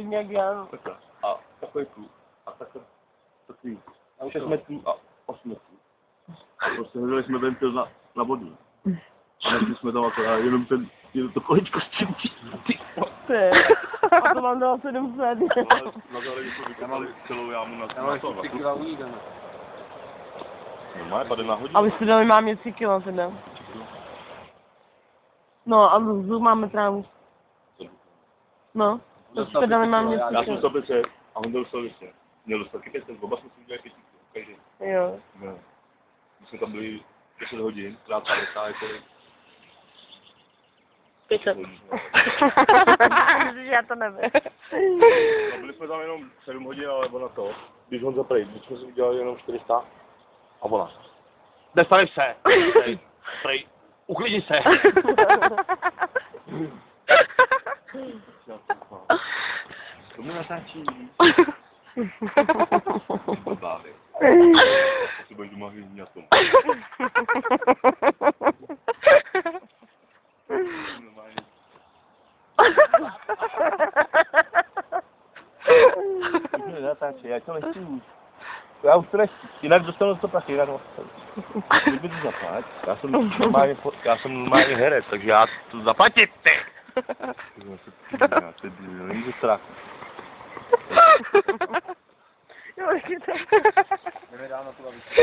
Jak já. Takhle. A takový kluk. A takhle. Takový 6 metrů a 8 metrů. A prostě hledali jsme ten pil na vodu. A našli jsme tam akorát jenom to kolečko s tím Ty. A to mám dala 700. Na zále jsme vykopali celou jámu na to. Normálně padne na hodinu. A vy jste dali mámě 3 kilo teda. No a vzduch máme trávu. No. To jste dali mámě 3 kilo. Já jsem 150 a on byl 120. Měl dostat kypět, oba jsme si udělali 5 kilo, každý. Jo. No. My jsme tam byli 10 hodin, krát 50 jako... 500. Já to nevím. No, byli jsme tam jenom 7 hodin, ale ona to, když on zaprej, když jsme si udělali jenom 400 a ona. Nestavej se! Prej, uklidni se! To mě natáčí. Babávy. Asi budeš doma hvězdní na tom. Normálně. Mě natáčí, já to nechci. Já už to nechci, jinak dostanu to prachy, jinak kdyby to zaplať, já jsem normálně herec, takže já to zaplatím, ty! To není strach. Jo, určitě. Jdeme dál na tu lavičku.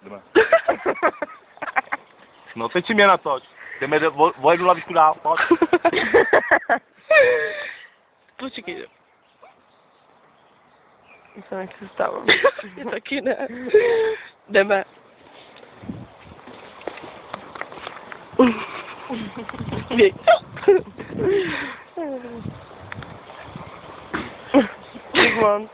Jdeme. No teď si mě natoč. Jdeme o jednu lavičku dál, pojď. Počkej. Já se nechci stávat. Je taky ne. Jdeme. Běž. Come on.